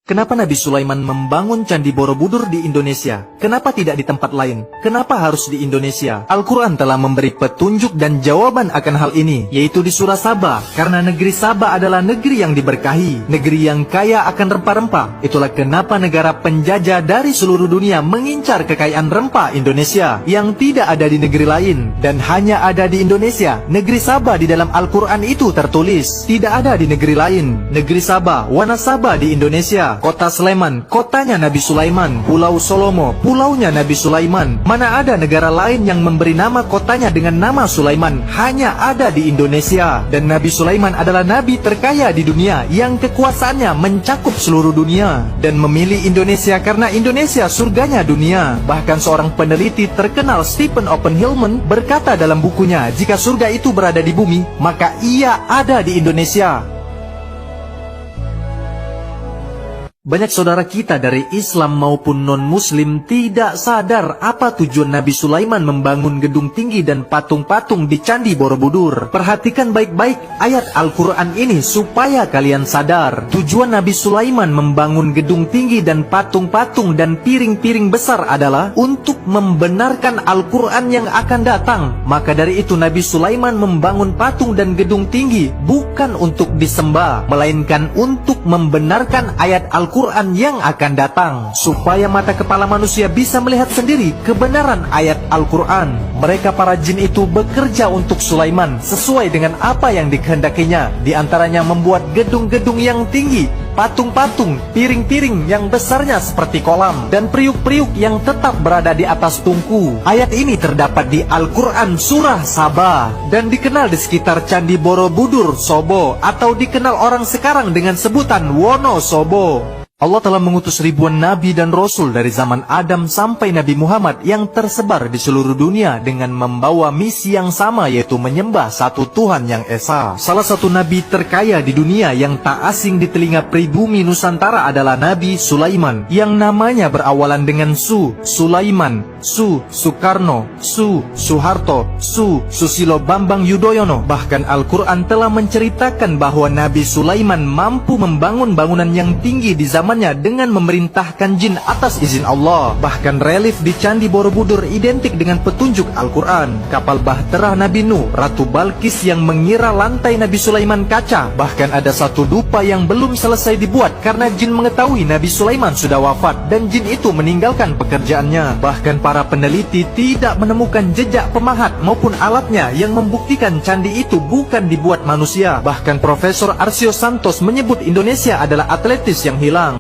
Kenapa Nabi Sulaiman membangun Candi Borobudur di Indonesia? Kenapa tidak di tempat lain? Kenapa harus di Indonesia? Al-Quran telah memberi petunjuk dan jawaban akan hal ini, yaitu di surah Saba. Karena negeri Saba adalah negeri yang diberkahi, negeri yang kaya akan rempah-rempah. Itulah kenapa negara penjajah dari seluruh dunia mengincar kekayaan rempah Indonesia yang tidak ada di negeri lain dan hanya ada di Indonesia. Negeri Saba di dalam Al-Quran itu tertulis, tidak ada di negeri lain. Negeri Saba, Wanasaba di Indonesia. Kota Sleman, kotanya Nabi Sulaiman. Pulau Solomo, pulaunya Nabi Sulaiman. Mana ada negara lain yang memberi nama kotanya dengan nama Sulaiman? Hanya ada di Indonesia. Dan Nabi Sulaiman adalah nabi terkaya di dunia yang kekuasaannya mencakup seluruh dunia. Dan memilih Indonesia karena Indonesia surganya dunia. Bahkan seorang peneliti terkenal Stephen Oppenheimer berkata dalam bukunya, jika surga itu berada di bumi, maka ia ada di Indonesia. Banyak saudara kita dari Islam maupun non-Muslim tidak sadar apa tujuan Nabi Sulaiman membangun gedung tinggi dan patung-patung di Candi Borobudur. Perhatikan baik-baik ayat Al-Quran ini supaya kalian sadar. Tujuan Nabi Sulaiman membangun gedung tinggi dan patung-patung dan piring-piring besar adalah untuk membenarkan Al-Quran yang akan datang. Maka dari itu Nabi Sulaiman membangun patung dan gedung tinggi bukan untuk disembah, melainkan untuk membenarkan ayat Al-Quran yang akan datang, supaya mata kepala manusia bisa melihat sendiri kebenaran ayat Al-Quran. Mereka para jin itu bekerja untuk Sulaiman sesuai dengan apa yang dikehendakinya. Di antaranya membuat gedung-gedung yang tinggi, patung-patung, piring-piring yang besarnya seperti kolam, dan periuk-periuk yang tetap berada di atas tungku. Ayat ini terdapat di Al-Quran surah Saba dan dikenal di sekitar Candi Borobudur Sobo, atau dikenal orang sekarang dengan sebutan Wonosobo. Allah telah mengutus ribuan nabi dan rasul dari zaman Adam sampai Nabi Muhammad yang tersebar di seluruh dunia dengan membawa misi yang sama, yaitu menyembah satu Tuhan yang esa. Salah satu nabi terkaya di dunia yang tak asing di telinga pribumi Nusantara adalah Nabi Sulaiman, yang namanya berawalan dengan Su. Sulaiman, Su Soekarno, Su Soeharto, Su Susilo Bambang Yudhoyono. Bahkan Al-Quran telah menceritakan bahwa Nabi Sulaiman mampu membangun bangunan yang tinggi di zaman dengan memerintahkan jin atas izin Allah. Bahkan relief di Candi Borobudur identik dengan petunjuk Al-Quran. Kapal bahtera Nabi Nuh, Ratu Balkis yang mengira lantai Nabi Sulaiman kaca. Bahkan ada satu dupa yang belum selesai dibuat karena jin mengetahui Nabi Sulaiman sudah wafat dan jin itu meninggalkan pekerjaannya. Bahkan para peneliti tidak menemukan jejak pemahat maupun alatnya yang membuktikan candi itu bukan dibuat manusia. Bahkan Profesor Arsio Santos menyebut Indonesia adalah atletis yang hilang.